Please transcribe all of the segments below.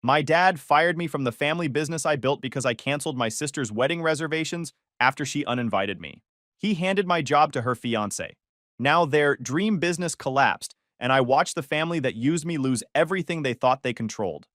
My dad fired me from the family business I built because I canceled my sister's wedding reservations after she uninvited me. He handed my job to her fiancé. Now their dream business collapsed, and I watched the family that used me lose everything they thought they controlled.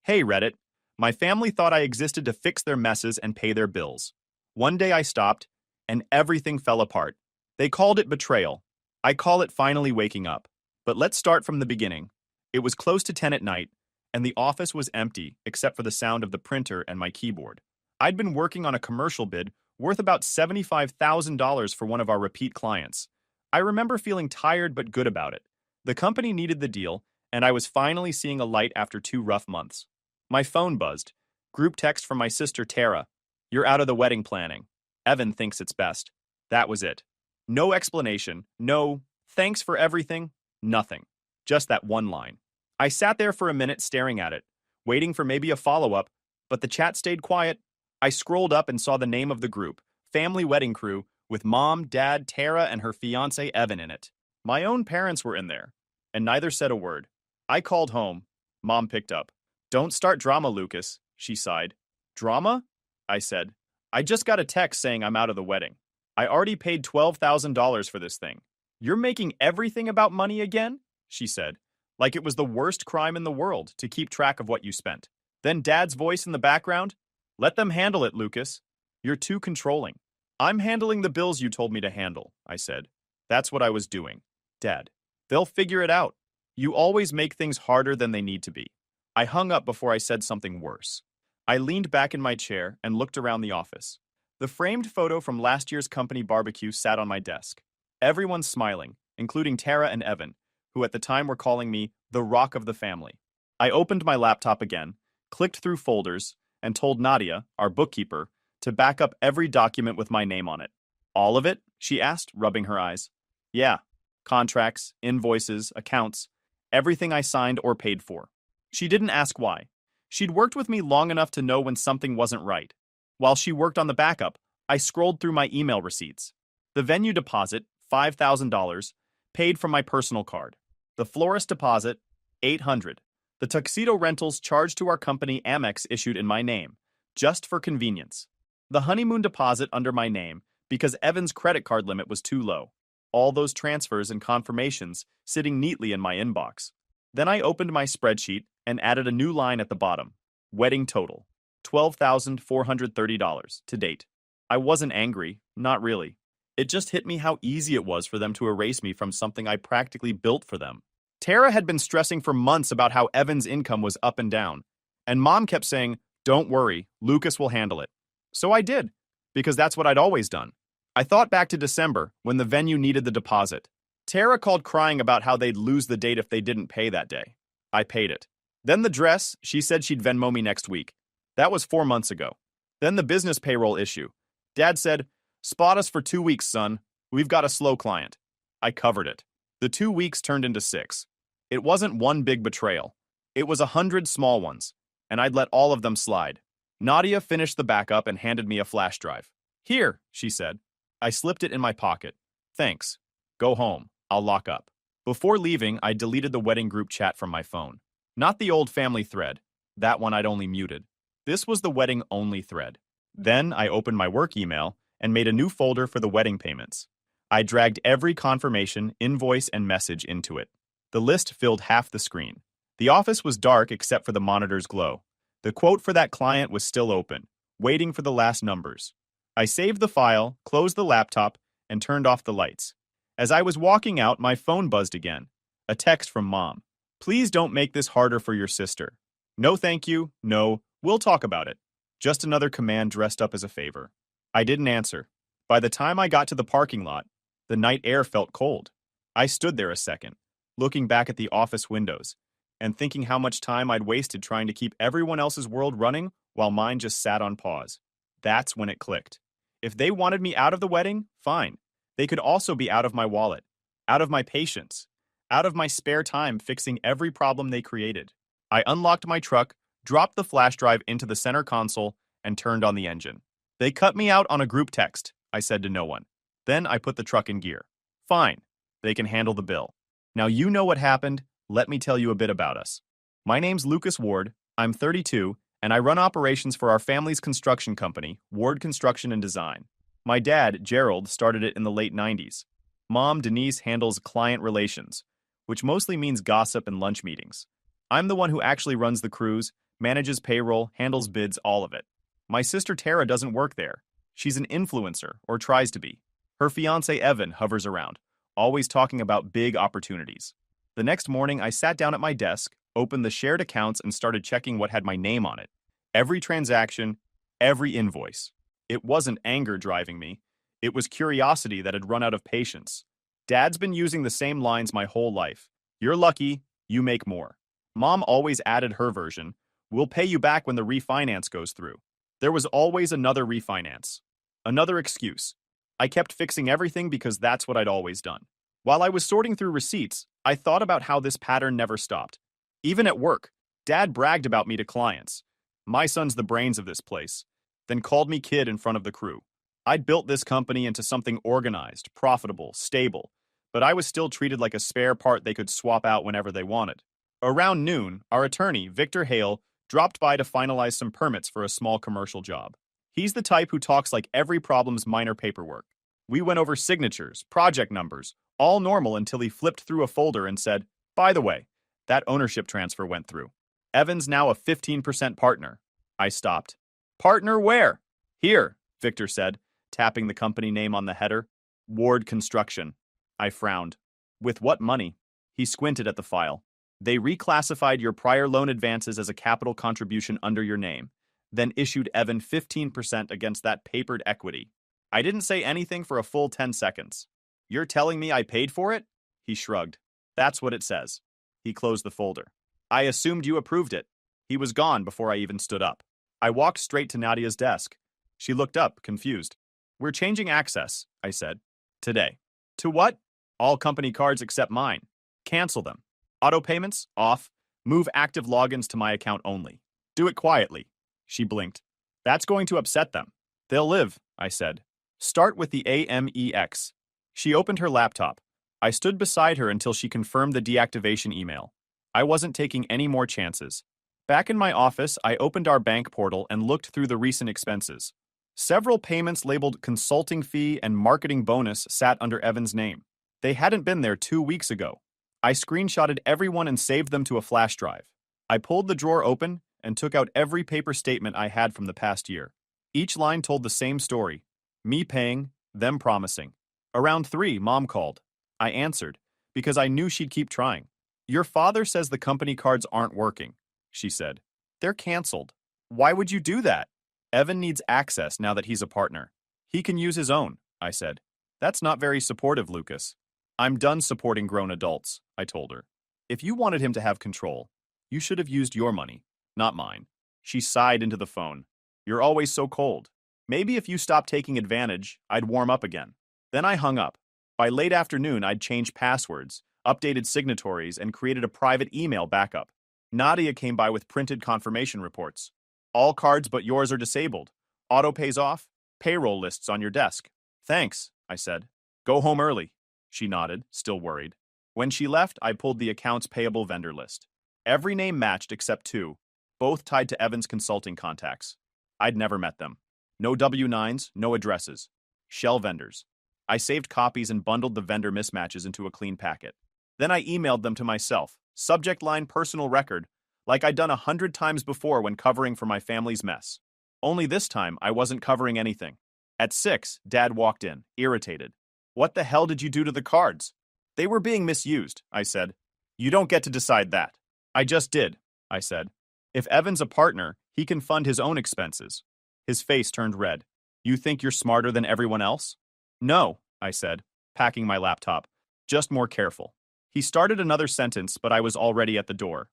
Hey, Reddit. My family thought I existed to fix their messes and pay their bills. One day I stopped, and everything fell apart. They called it betrayal. I call it finally waking up. But let's start from the beginning. It was close to 10 at night, and the office was empty except for the sound of the printer and my keyboard. I'd been working on a commercial bid worth about $75,000 for one of our repeat clients. I remember feeling tired but good about it. The company needed the deal, and I was finally seeing a light after 2 rough months. My phone buzzed. Group text from my sister Tara. "You're out of the wedding planning. Evan thinks it's best." That was it. No explanation, no thanks for everything, nothing. Just that one line. I sat there for a minute staring at it, waiting for maybe a follow-up, but the chat stayed quiet. I scrolled up and saw the name of the group, Family Wedding Crew, with Mom, Dad, Tara, and her fiancé Evan in it. My own parents were in there, and neither said a word. I called home. Mom picked up. "Don't start drama, Lucas," she sighed. "Drama?" I said. "I just got a text saying I'm out of the wedding. I already paid $12,000 for this thing." "You're making everything about money again?" she said, like it was the worst crime in the world to keep track of what you spent. Then Dad's voice in the background. "Let them handle it, Lucas. You're too controlling." "I'm handling the bills you told me to handle," I said. That's what I was doing. "Dad, they'll figure it out. You always make things harder than they need to be." I hung up before I said something worse. I leaned back in my chair and looked around the office. The framed photo from last year's company barbecue sat on my desk. Everyone's smiling, including Tara and Evan, who at the time were calling me the rock of the family. I opened my laptop again, clicked through folders, and told Nadia, our bookkeeper, to back up every document with my name on it. "All of it?" she asked, rubbing her eyes. "Yeah. Contracts, invoices, accounts, everything I signed or paid for." She didn't ask why. She'd worked with me long enough to know when something wasn't right. While she worked on the backup, I scrolled through my email receipts. The venue deposit, $5,000, paid from my personal card. The florist deposit, $800. The tuxedo rentals charged to our company Amex issued in my name, just for convenience. The honeymoon deposit under my name, because Evan's credit card limit was too low. All those transfers and confirmations sitting neatly in my inbox. Then I opened my spreadsheet and added a new line at the bottom. Wedding total, $12,430 to date. I wasn't angry, not really. It just hit me how easy it was for them to erase me from something I practically built for them. Tara had been stressing for months about how Evan's income was up and down, and Mom kept saying, "Don't worry, Lucas will handle it." So I did, because that's what I'd always done. I thought back to December, when the venue needed the deposit. Tara called crying about how they'd lose the date if they didn't pay that day. I paid it. Then the dress, she said she'd Venmo me next week. That was 4 months ago. Then the business payroll issue. Dad said, "Spot us for 2 weeks, son. We've got a slow client." I covered it. The 2 weeks turned into 6. It wasn't one big betrayal. It was 100 small ones, and I'd let all of them slide. Nadia finished the backup and handed me a flash drive. "Here," she said. I slipped it in my pocket. "Thanks. Go home. I'll lock up." Before leaving, I deleted the wedding group chat from my phone. Not the old family thread. That one I'd only muted. This was the wedding-only thread. Then I opened my work email and made a new folder for the wedding payments. I dragged every confirmation, invoice, and message into it. The list filled half the screen. The office was dark except for the monitor's glow. The quote for that client was still open, waiting for the last numbers. I saved the file, closed the laptop, and turned off the lights. As I was walking out, my phone buzzed again. A text from Mom. "Please don't make this harder for your sister." No thank you, no, we'll talk about it. Just another command dressed up as a favor. I didn't answer. By the time I got to the parking lot, the night air felt cold. I stood there a second, looking back at the office windows, and thinking how much time I'd wasted trying to keep everyone else's world running while mine just sat on pause. That's when it clicked. If they wanted me out of the wedding, fine. They could also be out of my wallet, out of my patience, out of my spare time fixing every problem they created. I unlocked my truck, dropped the flash drive into the center console, and turned on the engine. "They cut me out on a group text," I said to no one. Then I put the truck in gear. "Fine. They can handle the bill. Now you know what happened. Let me tell you a bit about us. My name's Lucas Ward. I'm 32, and I run operations for our family's construction company, Ward Construction and Design. My dad, Gerald, started it in the late 90s. Mom, Denise, handles client relations, which mostly means gossip and lunch meetings. I'm the one who actually runs the crews, manages payroll, handles bids, all of it. My sister Tara doesn't work there. She's an influencer, or tries to be. Her fiancé Evan hovers around, always talking about big opportunities. The next morning, I sat down at my desk, opened the shared accounts, and started checking what had my name on it. Every transaction, every invoice. It wasn't anger driving me. It was curiosity that had run out of patience. Dad's been using the same lines my whole life. You're lucky, you make more. Mom always added her version. We'll pay you back when the refinance goes through. There was always another refinance. Another excuse. I kept fixing everything because that's what I'd always done. While I was sorting through receipts, I thought about how this pattern never stopped. Even at work, Dad bragged about me to clients. My son's the brains of this place. Then called me kid in front of the crew. I'd built this company into something organized, profitable, stable, but I was still treated like a spare part they could swap out whenever they wanted. Around noon, our attorney, Victor Hale, dropped by to finalize some permits for a small commercial job. He's the type who talks like every problem's minor paperwork. We went over signatures, project numbers, all normal until he flipped through a folder and said, "By the way, that ownership transfer went through. Evan's now a 15% partner." I stopped. "Partner where?" "Here," Victor said, tapping the company name on the header. Ward Construction. I frowned. "With what money?" He squinted at the file. "They reclassified your prior loan advances as a capital contribution under your name, then issued Evan 15% against that papered equity." I didn't say anything for a full 10 seconds. "You're telling me I paid for it?" He shrugged. "That's what it says." He closed the folder. "I assumed you approved it." He was gone before I even stood up. I walked straight to Nadia's desk. She looked up, confused. "We're changing access," I said. "Today." "To what?" "All company cards except mine. Cancel them. Auto payments, off. Move active logins to my account only. Do it quietly." She blinked. "That's going to upset them." "They'll live," I said. "Start with the AMEX." She opened her laptop. I stood beside her until she confirmed the deactivation email. I wasn't taking any more chances. Back in my office, I opened our bank portal and looked through the recent expenses. Several payments labeled consulting fee and marketing bonus sat under Evan's name. They hadn't been there 2 weeks ago. I screenshotted everyone and saved them to a flash drive. I pulled the drawer open and took out every paper statement I had from the past year. Each line told the same story. Me paying, them promising. Around 3, Mom called. I answered, because I knew she'd keep trying. "Your father says the company cards aren't working," she said. "They're canceled." "Why would you do that?" "Evan needs access now that he's a partner. He can use his own," I said. "That's not very supportive, Lucas." "I'm done supporting grown adults," I told her. "If you wanted him to have control, you should have used your money, not mine." She sighed into the phone. "You're always so cold. Maybe if you stopped taking advantage, I'd warm up again." Then I hung up. By late afternoon, I'd changed passwords, updated signatories, and created a private email backup. Nadia came by with printed confirmation reports. "All cards but yours are disabled. Auto pays off. Payroll lists on your desk." "Thanks," I said. "Go home early." She nodded, still worried. When she left, I pulled the accounts payable vendor list. Every name matched except 2, both tied to Evan's consulting contacts. I'd never met them. No W-9s, no addresses. Shell vendors. I saved copies and bundled the vendor mismatches into a clean packet. Then I emailed them to myself, subject line personal record, like I'd done 100 times before when covering for my family's mess. Only this time, I wasn't covering anything. At 6, Dad walked in, irritated. "What the hell did you do to the cards?" "They were being misused," I said. "You don't get to decide that." "I just did," I said. "If Evan's a partner, he can fund his own expenses." His face turned red. "You think you're smarter than everyone else?" "No," I said, packing my laptop. "Just more careful." He started another sentence, but I was already at the door.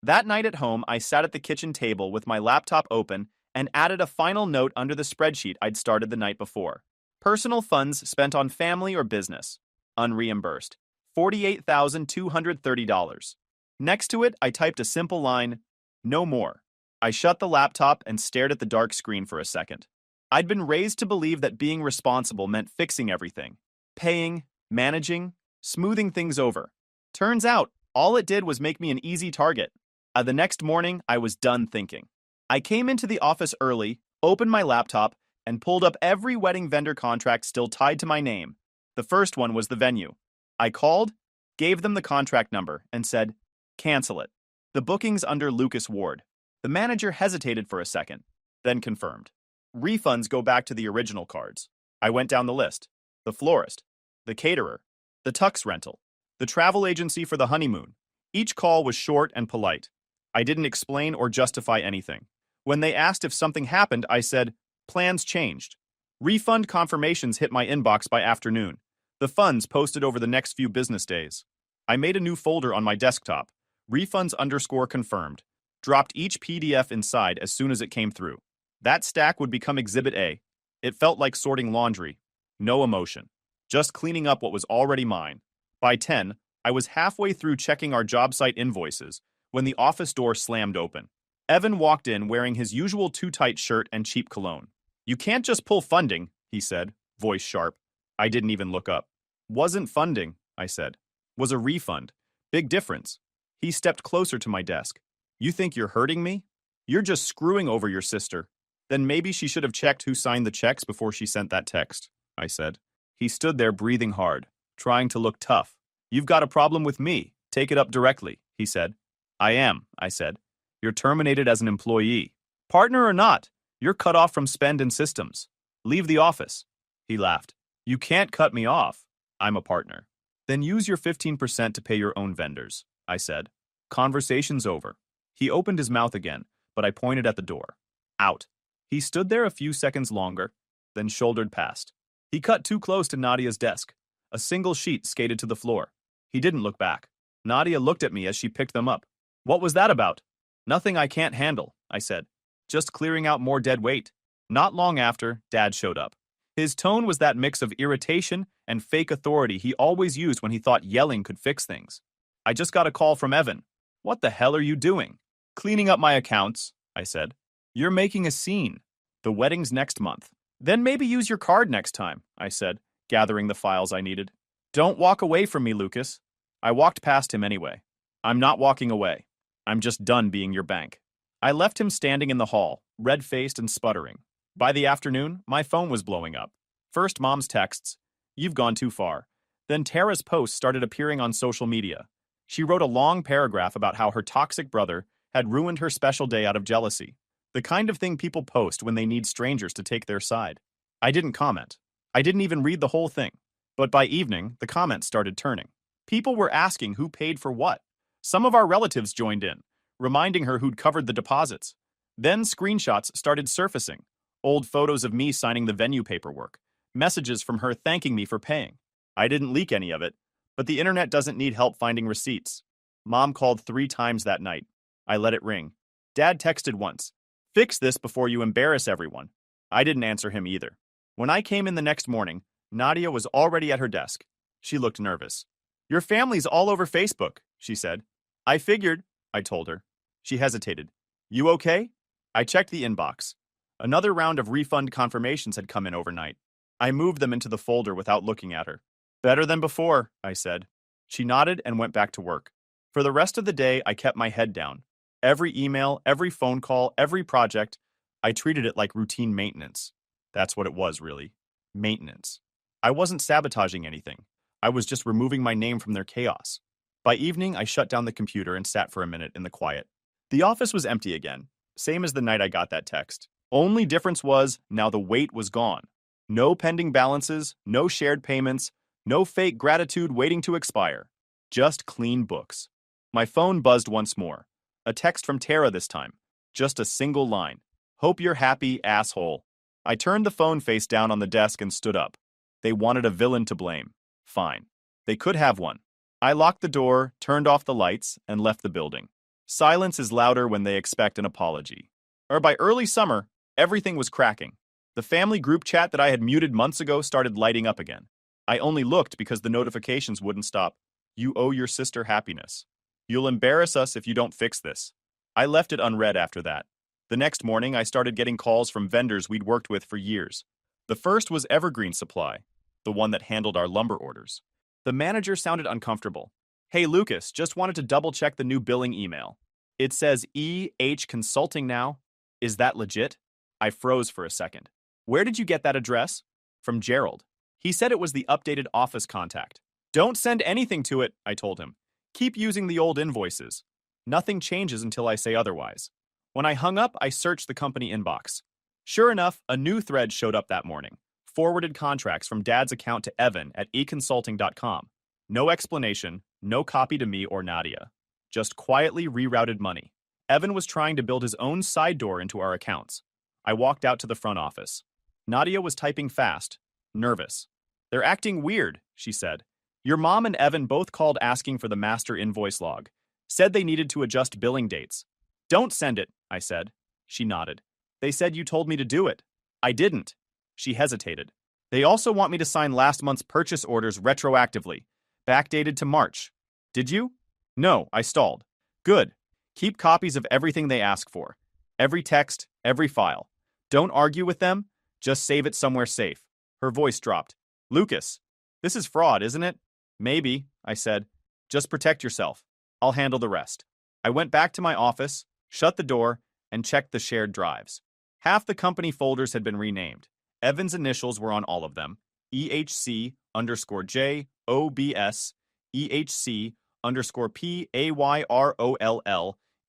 That night at home, I sat at the kitchen table with my laptop open and added a final note under the spreadsheet I'd started the night before. Personal funds spent on family or business. Unreimbursed. $48,230. Next to it, I typed a simple line, "No more." I shut the laptop and stared at the dark screen for a second. I'd been raised to believe that being responsible meant fixing everything. Paying, managing, smoothing things over. Turns out, all it did was make me an easy target. The next morning, I was done thinking. I came into the office early, opened my laptop, and pulled up every wedding vendor contract still tied to my name. The first one was the venue. I called, gave them the contract number, and said, cancel it. The booking's under Lucas Ward. The manager hesitated for a second, then confirmed. Refunds go back to the original cards. I went down the list. The florist, the caterer, the tux rental, the travel agency for the honeymoon. Each call was short and polite. I didn't explain or justify anything. When they asked if something happened, I said, plans changed. Refund confirmations hit my inbox by afternoon. The funds posted over the next few business days. I made a new folder on my desktop, refunds_confirmed, dropped each PDF inside as soon as it came through. That stack would become Exhibit A. It felt like sorting laundry. No emotion. Just cleaning up what was already mine. By 10, I was halfway through checking our job site invoices when the office door slammed open. Evan walked in wearing his usual too-tight shirt and cheap cologne. You can't just pull funding, he said, voice sharp. I didn't even look up. Wasn't funding, I said. Was a refund. Big difference. He stepped closer to my desk. You think you're hurting me? You're just screwing over your sister. Then maybe she should have checked who signed the checks before she sent that text, I said. He stood there breathing hard, trying to look tough. You've got a problem with me. Take it up directly, he said. I am, I said. You're terminated as an employee. Partner or not, you're cut off from spend and systems. Leave the office. He laughed. You can't cut me off. I'm a partner. Then use your 15% to pay your own vendors, I said. Conversation's over. He opened his mouth again, but I pointed at the door. Out. He stood there a few seconds longer, then shouldered past. He cut too close to Nadia's desk. A single sheet skated to the floor. He didn't look back. Nadia looked at me as she picked them up. What was that about? Nothing I can't handle, I said. Just clearing out more dead weight. Not long after, Dad showed up. His tone was that mix of irritation and fake authority he always used when he thought yelling could fix things. I just got a call from Evan. What the hell are you doing? Cleaning up my accounts, I said. You're making a scene. The wedding's next month. Then maybe use your card next time, I said, gathering the files I needed. Don't walk away from me, Lucas. I walked past him anyway. I'm not walking away. I'm just done being your bank. I left him standing in the hall, red-faced and sputtering. By the afternoon, my phone was blowing up. First Mom's texts, "You've gone too far." Then Tara's posts started appearing on social media. She wrote a long paragraph about how her toxic brother had ruined her special day out of jealousy. The kind of thing people post when they need strangers to take their side. I didn't comment. I didn't even read the whole thing. But by evening, the comments started turning. People were asking who paid for what. Some of our relatives joined in, reminding her who'd covered the deposits. Then screenshots started surfacing. Old photos of me signing the venue paperwork. Messages from her thanking me for paying. I didn't leak any of it, but the internet doesn't need help finding receipts. Mom called 3 times that night. I let it ring. Dad texted once. Fix this before you embarrass everyone. I didn't answer him either. When I came in the next morning, Nadia was already at her desk. She looked nervous. Your family's all over Facebook, she said. I figured, I told her. She hesitated. You okay? I checked the inbox. Another round of refund confirmations had come in overnight. I moved them into the folder without looking at her. Better than before, I said. She nodded and went back to work. For the rest of the day, I kept my head down. Every email, every phone call, every project, I treated it like routine maintenance. That's what it was, really. Maintenance. I wasn't sabotaging anything. I was just removing my name from their chaos. By evening, I shut down the computer and sat for a minute in the quiet. The office was empty again, same as the night I got that text. Only difference was, now the weight was gone. No pending balances, no shared payments, no fake gratitude waiting to expire. Just clean books. My phone buzzed once more. A text from Tara this time. Just a single line. Hope you're happy, asshole. I turned the phone face down on the desk and stood up. They wanted a villain to blame. Fine. They could have one. I locked the door, turned off the lights, and left the building. Silence is louder when they expect an apology. Or by early summer, everything was cracking. The family group chat that I had muted months ago started lighting up again. I only looked because the notifications wouldn't stop. You owe your sister happiness. You'll embarrass us if you don't fix this. I left it unread after that. The next morning, I started getting calls from vendors we'd worked with for years. The first was Evergreen Supply, the one that handled our lumber orders. The manager sounded uncomfortable. Hey, Lucas, just wanted to double-check the new billing email. It says E.H. Consulting now. Is that legit? I froze for a second. Where did you get that address? From Gerald. He said it was the updated office contact. Don't send anything to it, I told him. Keep using the old invoices. Nothing changes until I say otherwise. When I hung up, I searched the company inbox. Sure enough, a new thread showed up that morning. Forwarded contracts from Dad's account to Evan at econsulting.com. No explanation, no copy to me or Nadia. Just quietly rerouted money. Evan was trying to build his own side door into our accounts. I walked out to the front office. Nadia was typing fast, nervous. They're acting weird, she said. Your mom and Evan both called asking for the master invoice log. Said they needed to adjust billing dates. Don't send it, I said. She nodded. They said you told me to do it. I didn't. She hesitated. They also want me to sign last month's purchase orders retroactively, backdated to March. Did you? No, I stalled. Good. Keep copies of everything they ask for. Every text, every file. Don't argue with them, just save it somewhere safe. Her voice dropped. Lucas, this is fraud, isn't it? Maybe, I said. Just protect yourself. I'll handle the rest. I went back to my office, shut the door, and checked the shared drives. Half the company folders had been renamed. Evan's initials were on all of them. EHC_J OBS, EHC_PAYROLL,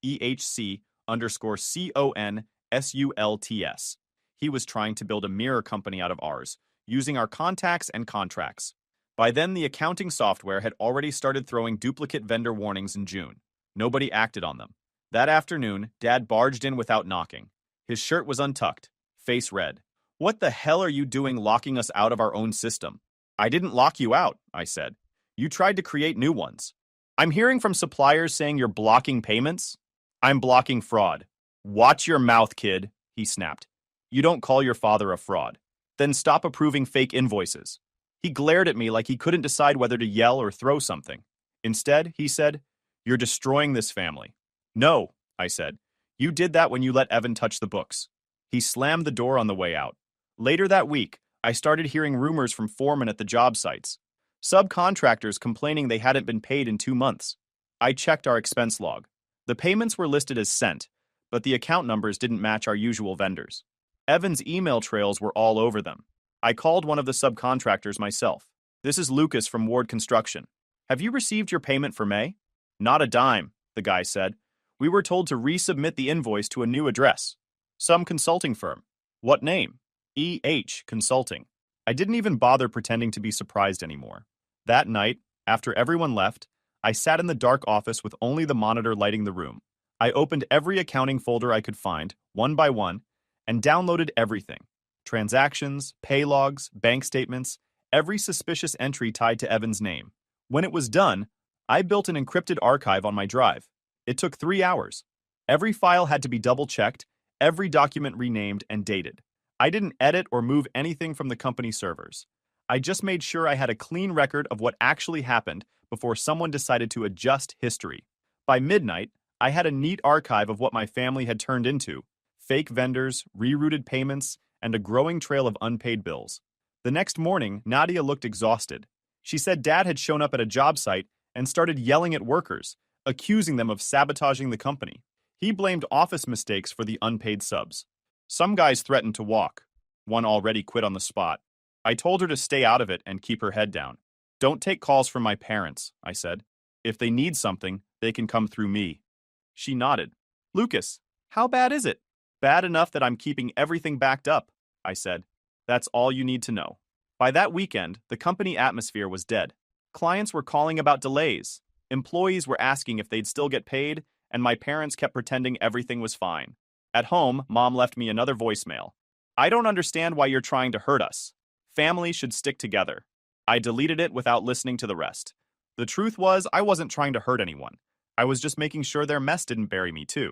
EHC_CONSULTS. He was trying to build a mirror company out of ours, using our contacts and contracts. By then, the accounting software had already started throwing duplicate vendor warnings in June. Nobody acted on them. That afternoon, Dad barged in without knocking. His shirt was untucked, face red. What the hell are you doing locking us out of our own system? I didn't lock you out, I said. You tried to create new ones. I'm hearing from suppliers saying you're blocking payments. I'm blocking fraud. Watch your mouth, kid, he snapped. You don't call your father a fraud. Then stop approving fake invoices. He glared at me like he couldn't decide whether to yell or throw something. Instead, he said, You're destroying this family. No, I said. You did that when you let Evan touch the books. He slammed the door on the way out. Later that week, I started hearing rumors from foremen at the job sites. Subcontractors complaining they hadn't been paid in 2 months. I checked our expense log. The payments were listed as sent, but the account numbers didn't match our usual vendors. Evan's email trails were all over them. I called one of the subcontractors myself. This is Lucas from Ward Construction. Have you received your payment for May? Not a dime, the guy said. We were told to resubmit the invoice to a new address. Some consulting firm. What name? E.H. Consulting. I didn't even bother pretending to be surprised anymore. That night, after everyone left, I sat in the dark office with only the monitor lighting the room. I opened every accounting folder I could find, one by one, and downloaded everything. Transactions, pay logs, bank statements, every suspicious entry tied to Evan's name. When it was done, I built an encrypted archive on my drive. It took 3 hours. Every file had to be double-checked, every document renamed and dated. I didn't edit or move anything from the company servers. I just made sure I had a clean record of what actually happened before someone decided to adjust history. By midnight, I had a neat archive of what my family had turned into: fake vendors, rerouted payments, and a growing trail of unpaid bills. The next morning, Nadia looked exhausted. She said Dad had shown up at a job site and started yelling at workers, accusing them of sabotaging the company. He blamed office mistakes for the unpaid subs. Some guys threatened to walk. One already quit on the spot. I told her to stay out of it and keep her head down. Don't take calls from my parents, I said. If they need something, they can come through me. She nodded. Lucas, how bad is it? Bad enough that I'm keeping everything backed up, I said. That's all you need to know. By that weekend, the company atmosphere was dead. Clients were calling about delays. Employees were asking if they'd still get paid, and my parents kept pretending everything was fine. At home, Mom left me another voicemail. I don't understand why you're trying to hurt us. Family should stick together. I deleted it without listening to the rest. The truth was, I wasn't trying to hurt anyone. I was just making sure their mess didn't bury me too.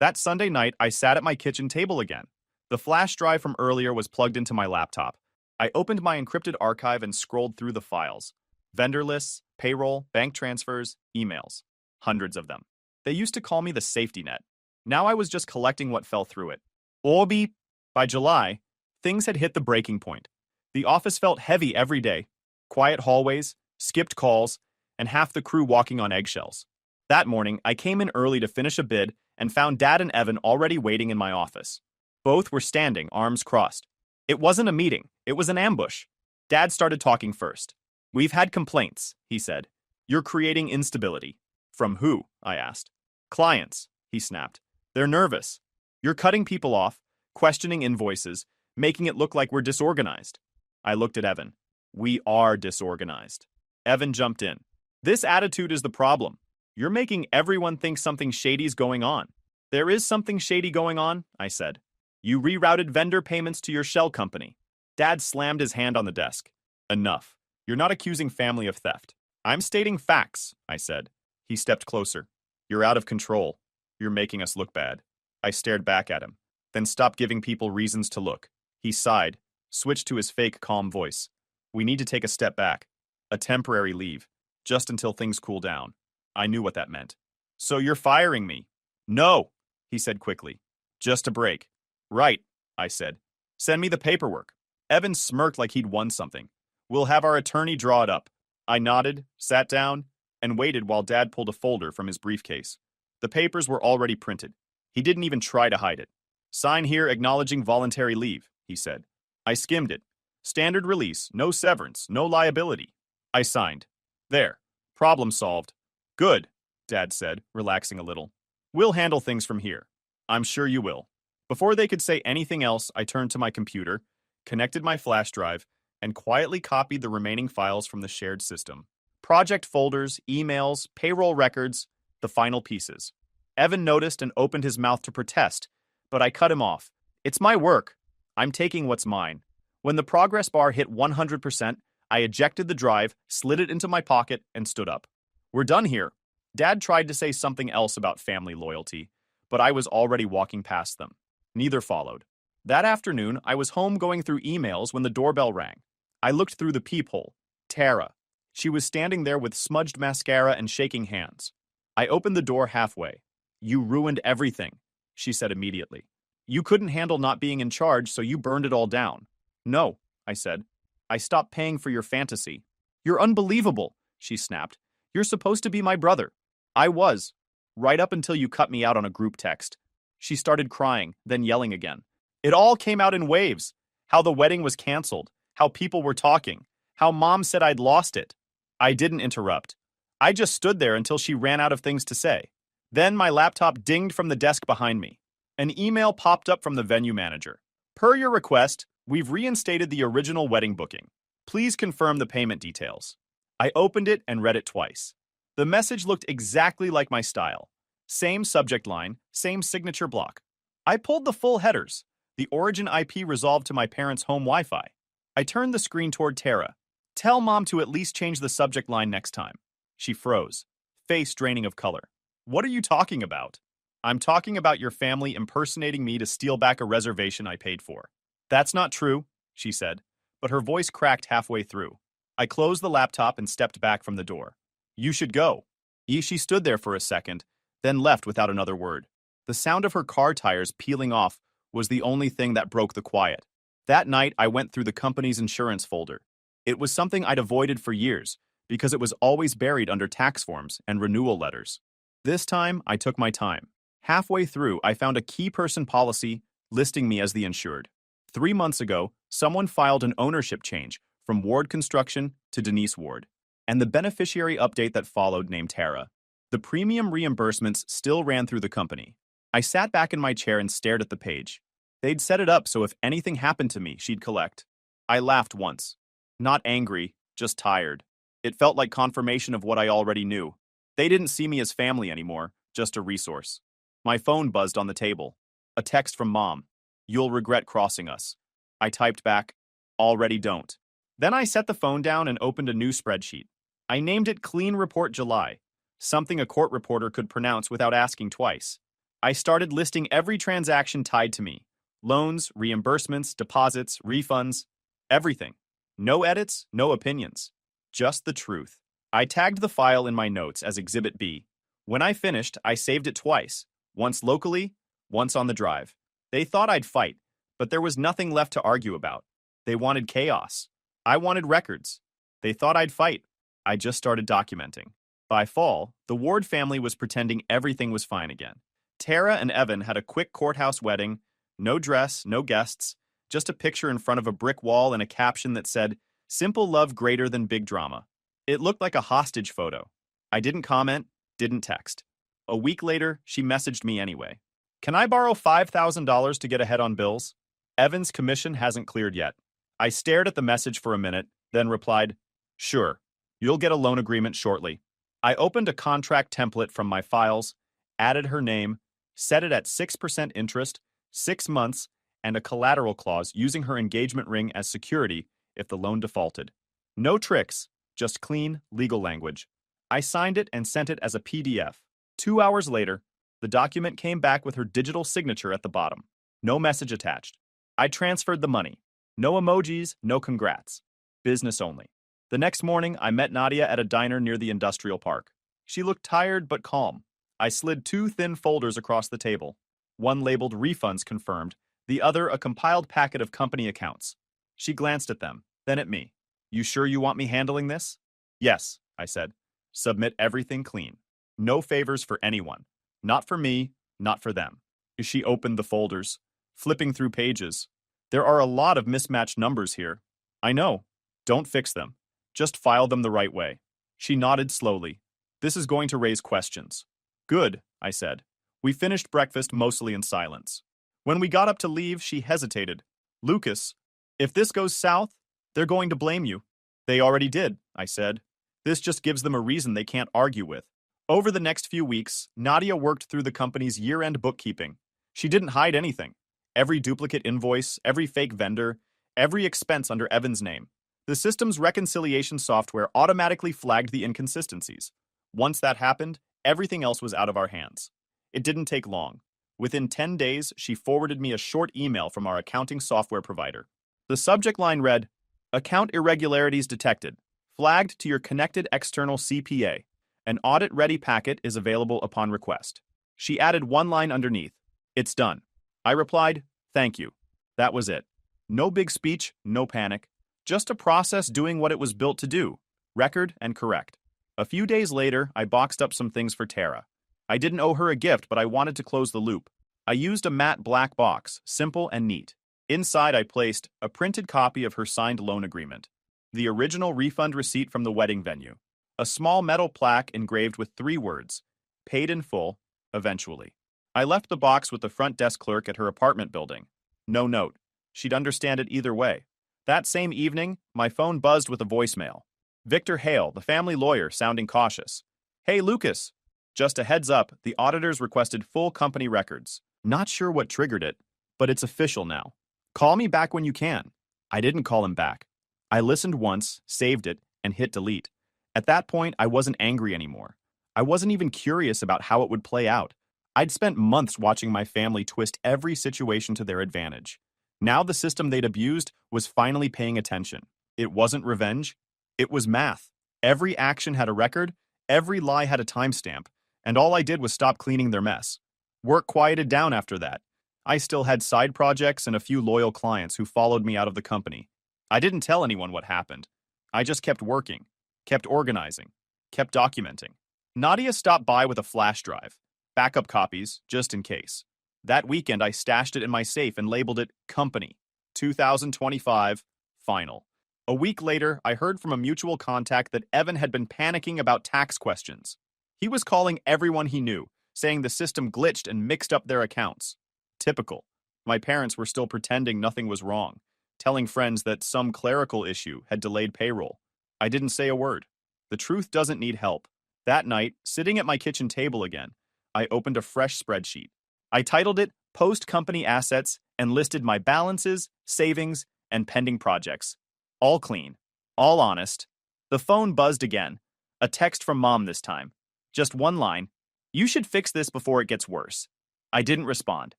That Sunday night, I sat at my kitchen table again. The flash drive from earlier was plugged into my laptop. I opened my encrypted archive and scrolled through the files. Vendor lists, payroll, bank transfers, emails. Hundreds of them. They used to call me the safety net. Now I was just collecting what fell through it. Orby. By July, things had hit the breaking point. The office felt heavy every day. Quiet hallways, skipped calls, and half the crew walking on eggshells. That morning, I came in early to finish a bid and found Dad and Evan already waiting in my office. Both were standing, arms crossed. It wasn't a meeting, it was an ambush. Dad started talking first. "We've had complaints," he said. "You're creating instability." "From who?" I asked. "Clients," he snapped. "They're nervous. You're cutting people off, questioning invoices, making it look like we're disorganized." I looked at Evan. "We are disorganized." Evan jumped in. "This attitude is the problem. You're making everyone think something shady's going on." "There is something shady going on," I said. "You rerouted vendor payments to your shell company." Dad slammed his hand on the desk. "Enough. You're not accusing family of theft." "I'm stating facts," I said. He stepped closer. "You're out of control. You're making us look bad." I stared back at him, then stopped giving people reasons to look. He sighed, switched to his fake calm voice. "We need to take a step back. A temporary leave, just until things cool down." I knew what that meant. "So you're firing me?" "No," he said quickly. "Just a break." "Right," I said. "Send me the paperwork." Evan smirked like he'd won something. "We'll have our attorney draw it up." I nodded, sat down, and waited while Dad pulled a folder from his briefcase. The papers were already printed. He didn't even try to hide it. "Sign here acknowledging voluntary leave," he said. I skimmed it. "Standard release, no severance, no liability." I signed. "There. Problem solved." "Good," Dad said, relaxing a little. "We'll handle things from here." "I'm sure you will." Before they could say anything else, I turned to my computer, connected my flash drive, and quietly copied the remaining files from the shared system. Project folders, emails, payroll records, the final pieces. Evan noticed and opened his mouth to protest, but I cut him off. "It's my work. I'm taking what's mine." When the progress bar hit 100%, I ejected the drive, slid it into my pocket, and stood up. "We're done here." Dad tried to say something else about family loyalty, but I was already walking past them. Neither followed. That afternoon, I was home going through emails when the doorbell rang. I looked through the peephole. Tara. She was standing there with smudged mascara and shaking hands. I opened the door halfway. "You ruined everything," she said immediately. "You couldn't handle not being in charge, so you burned it all down." "No," I said. "I stopped paying for your fantasy." "You're unbelievable," she snapped. "You're supposed to be my brother." "I was. Right up until you cut me out on a group text." She started crying, then yelling again. It all came out in waves. How the wedding was canceled, how people were talking, how Mom said I'd lost it. I didn't interrupt. I just stood there until she ran out of things to say. Then my laptop dinged from the desk behind me. An email popped up from the venue manager. "Per your request, we've reinstated the original wedding booking. Please confirm the payment details." I opened it and read it twice. The message looked exactly like my style. Same subject line, same signature block. I pulled the full headers. The origin IP resolved to my parents' home Wi-Fi. I turned the screen toward Tara. "Tell Mom to at least change the subject line next time." She froze, face draining of color. "What are you talking about?" "I'm talking about your family impersonating me to steal back a reservation I paid for." "That's not true," she said, but her voice cracked halfway through. I closed the laptop and stepped back from the door. "You should go." She stood there for a second, then left without another word. The sound of her car tires peeling off was the only thing that broke the quiet. That night, I went through the company's insurance folder. It was something I'd avoided for years, because it was always buried under tax forms and renewal letters. This time, I took my time. Halfway through, I found a key person policy listing me as the insured. 3 months ago, someone filed an ownership change from Ward Construction to Denise Ward, and the beneficiary update that followed named Tara. The premium reimbursements still ran through the company. I sat back in my chair and stared at the page. They'd set it up so if anything happened to me, she'd collect. I laughed once. Not angry, just tired. It felt like confirmation of what I already knew. They didn't see me as family anymore, just a resource. My phone buzzed on the table. A text from Mom. "You'll regret crossing us." I typed back, "Already don't." Then I set the phone down and opened a new spreadsheet. I named it Clean Report July, something a court reporter could pronounce without asking twice. I started listing every transaction tied to me. Loans, reimbursements, deposits, refunds, everything. No edits, no opinions. Just the truth. I tagged the file in my notes as Exhibit B. When I finished, I saved it twice, once locally, once on the drive. They thought I'd fight, but there was nothing left to argue about. They wanted chaos. I wanted records. They thought I'd fight. I just started documenting. By fall, the Ward family was pretending everything was fine again. Tara and Evan had a quick courthouse wedding, no dress, no guests, just a picture in front of a brick wall and a caption that said, "Simple love greater than big drama." It looked like a hostage photo. I didn't comment, didn't text. A week later, she messaged me anyway. "Can I borrow $5,000 to get ahead on bills? Evan's commission hasn't cleared yet." I stared at the message for a minute, then replied, "Sure, you'll get a loan agreement shortly." I opened a contract template from my files, added her name, set it at 6% interest, 6 months, and a collateral clause using her engagement ring as security if the loan defaulted. No tricks, just clean, legal language. I signed it and sent it as a PDF. 2 hours later, the document came back with her digital signature at the bottom. No message attached. I transferred the money. No emojis, no congrats. Business only. The next morning, I met Nadia at a diner near the industrial park. She looked tired but calm. I slid 2 thin folders across the table. One labeled refunds confirmed, the other a compiled packet of company accounts. She glanced at them, then at me. "You sure you want me handling this?" "Yes," I said. "Submit everything clean. No favors for anyone. Not for me, not for them." She opened the folders, flipping through pages. "There are a lot of mismatched numbers here." "I know. Don't fix them. Just file them the right way." She nodded slowly. "This is going to raise questions." "Good," I said. We finished breakfast mostly in silence. When we got up to leave, she hesitated. "Lucas, if this goes south, they're going to blame you." "They already did," I said. "This just gives them a reason they can't argue with." Over the next few weeks, Nadia worked through the company's year-end bookkeeping. She didn't hide anything. Every duplicate invoice, every fake vendor, every expense under Evan's name. The system's reconciliation software automatically flagged the inconsistencies. Once that happened, everything else was out of our hands. It didn't take long. Within 10 days, she forwarded me a short email from our accounting software provider. The subject line read, "Account irregularities detected. Flagged to your connected external CPA. An audit-ready packet is available upon request." She added one line underneath, "It's done." I replied, "Thank you." That was it. No big speech, no panic. Just a process doing what it was built to do, record and correct. A few days later, I boxed up some things for Tara. I didn't owe her a gift, but I wanted to close the loop. I used a matte black box, simple and neat. Inside, I placed a printed copy of her signed loan agreement, the original refund receipt from the wedding venue, a small metal plaque engraved with 3 words, "Paid in full, eventually." I left the box with the front desk clerk at her apartment building. No note. She'd understand it either way. That same evening, my phone buzzed with a voicemail. Victor Hale, the family lawyer, sounding cautious. "Hey, Lucas. Just a heads up, the auditors requested full company records. Not sure what triggered it, but it's official now. Call me back when you can." I didn't call him back. I listened once, saved it, and hit delete. At that point, I wasn't angry anymore. I wasn't even curious about how it would play out. I'd spent months watching my family twist every situation to their advantage. Now the system they'd abused was finally paying attention. It wasn't revenge. It was math. Every action had a record, every lie had a timestamp, and all I did was stop cleaning their mess. Work quieted down after that. I still had side projects and a few loyal clients who followed me out of the company. I didn't tell anyone what happened. I just kept working, kept organizing, kept documenting. Nadia stopped by with a flash drive, backup copies, just in case. That weekend, I stashed it in my safe and labeled it Company, 2025, Final. A week later, I heard from a mutual contact that Evan had been panicking about tax questions. He was calling everyone he knew, saying the system glitched and mixed up their accounts. Typical. My parents were still pretending nothing was wrong, telling friends that some clerical issue had delayed payroll. I didn't say a word. The truth doesn't need help. That night, sitting at my kitchen table again, I opened a fresh spreadsheet. I titled it Post Company Assets and listed my balances, savings, and pending projects. All clean. All honest. The phone buzzed again. A text from Mom this time. Just one line. "You should fix this before it gets worse." I didn't respond.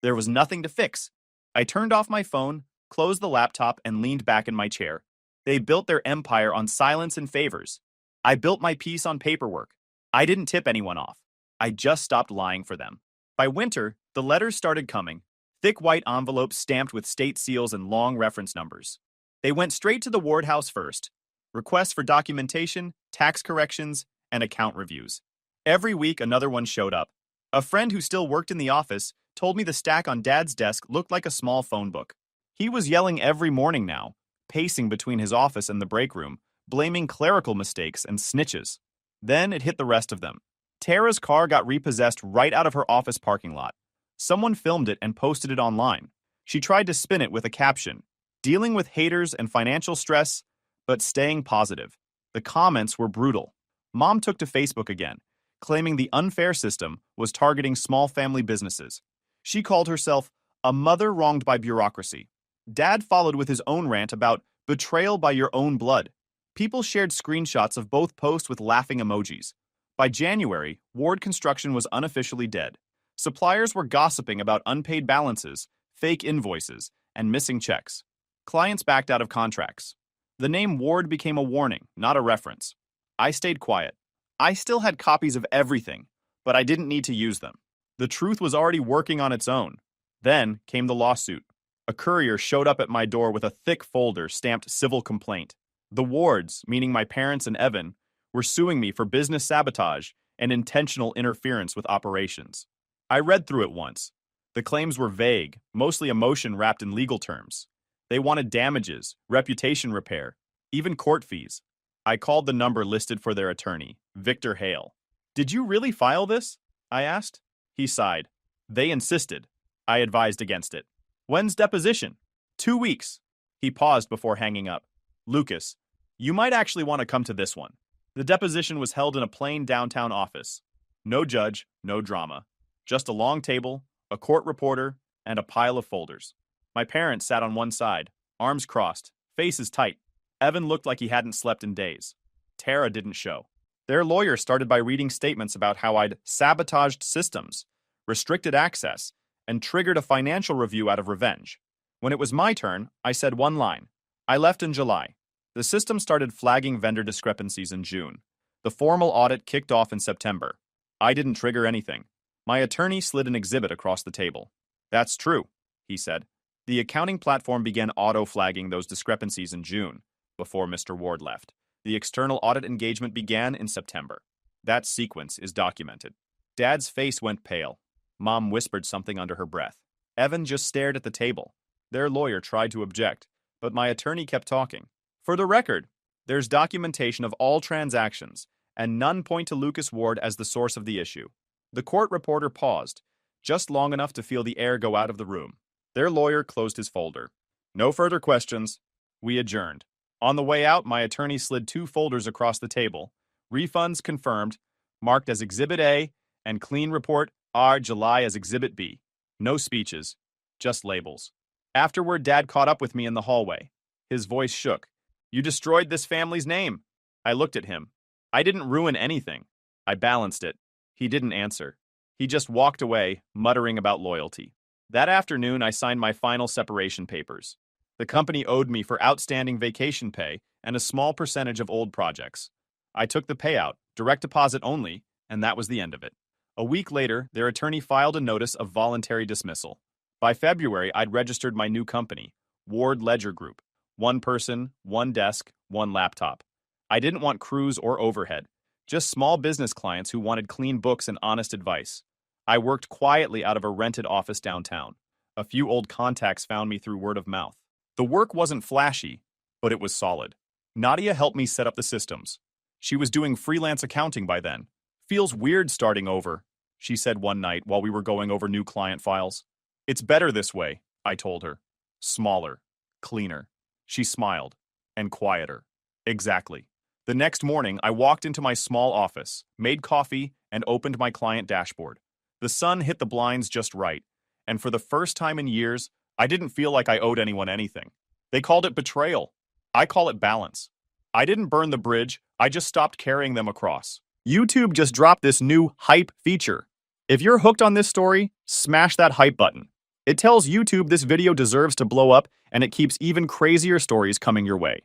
There was nothing to fix. I turned off my phone, closed the laptop, and leaned back in my chair. They built their empire on silence and favors. I built my peace on paperwork. I didn't tip anyone off. I just stopped lying for them. By winter, the letters started coming. Thick white envelopes stamped with state seals and long reference numbers. They went straight to the Ward house first. Requests for documentation, tax corrections, and account reviews. Every week, another one showed up. A friend who still worked in the office told me the stack on Dad's desk looked like a small phone book. He was yelling every morning now, pacing between his office and the break room, blaming clerical mistakes and snitches. Then it hit the rest of them. Tara's car got repossessed right out of her office parking lot. Someone filmed it and posted it online. She tried to spin it with a caption, dealing with haters and financial stress, but staying positive. The comments were brutal. Mom took to Facebook again, claiming the unfair system was targeting small family businesses. She called herself a mother wronged by bureaucracy. Dad followed with his own rant about betrayal by your own blood. People shared screenshots of both posts with laughing emojis. By January, Ward Construction was unofficially dead. Suppliers were gossiping about unpaid balances, fake invoices, and missing checks. Clients backed out of contracts. The name Ward became a warning, not a reference. I stayed quiet. I still had copies of everything, but I didn't need to use them. The truth was already working on its own. Then came the lawsuit. A courier showed up at my door with a thick folder stamped civil complaint. The Wards, meaning my parents and Evan, were suing me for business sabotage and intentional interference with operations. I read through it once. The claims were vague, mostly emotion wrapped in legal terms. They wanted damages, reputation repair, even court fees. I called the number listed for their attorney, Victor Hale. "Did you really file this?" I asked. He sighed. "They insisted." I advised against it. "When's deposition?" "2 weeks." He paused before hanging up. "Lucas, you might actually want to come to this one." The deposition was held in a plain downtown office. No judge, no drama. Just a long table, a court reporter, and a pile of folders. My parents sat on one side, arms crossed, faces tight. Evan looked like he hadn't slept in days. Tara didn't show. Their lawyer started by reading statements about how I'd sabotaged systems, restricted access, and triggered a financial review out of revenge. When it was my turn, I said one line. I left in July. The system started flagging vendor discrepancies in June. The formal audit kicked off in September. I didn't trigger anything. My attorney slid an exhibit across the table. "That's true," he said. The accounting platform began auto-flagging those discrepancies in June, before Mr. Ward left. The external audit engagement began in September. That sequence is documented. Dad's face went pale. Mom whispered something under her breath. Evan just stared at the table. Their lawyer tried to object, but my attorney kept talking. "For the record, there's documentation of all transactions, and none point to Lucas Ward as the source of the issue." The court reporter paused, just long enough to feel the air go out of the room. Their lawyer closed his folder. "No further questions." We adjourned. On the way out, my attorney slid 2 folders across the table. Refunds confirmed, marked as Exhibit A, and clean report R July as Exhibit B. No speeches, just labels. Afterward, Dad caught up with me in the hallway. His voice shook. "You destroyed this family's name." I looked at him. "I didn't ruin anything." I balanced it. He didn't answer. He just walked away, muttering about loyalty. That afternoon, I signed my final separation papers. The company owed me for outstanding vacation pay and a small percentage of old projects. I took the payout, direct deposit only, and that was the end of it. A week later, their attorney filed a notice of voluntary dismissal. By February, I'd registered my new company, Ward Ledger Group. 1 person, 1 desk, 1 laptop. I didn't want crews or overhead, just small business clients who wanted clean books and honest advice. I worked quietly out of a rented office downtown. A few old contacts found me through word of mouth. The work wasn't flashy, but it was solid. Nadia helped me set up the systems. She was doing freelance accounting by then. "Feels weird starting over," she said one night while we were going over new client files. "It's better this way," I told her. "Smaller, cleaner." She smiled. "And quieter." Exactly. The next morning, I walked into my small office, made coffee, and opened my client dashboard. The sun hit the blinds just right, and for the first time in years, I didn't feel like I owed anyone anything. They called it betrayal. I call it balance. I didn't burn the bridge, I just stopped carrying them across. YouTube just dropped this new hype feature. If you're hooked on this story, smash that hype button. It tells YouTube this video deserves to blow up, and it keeps even crazier stories coming your way.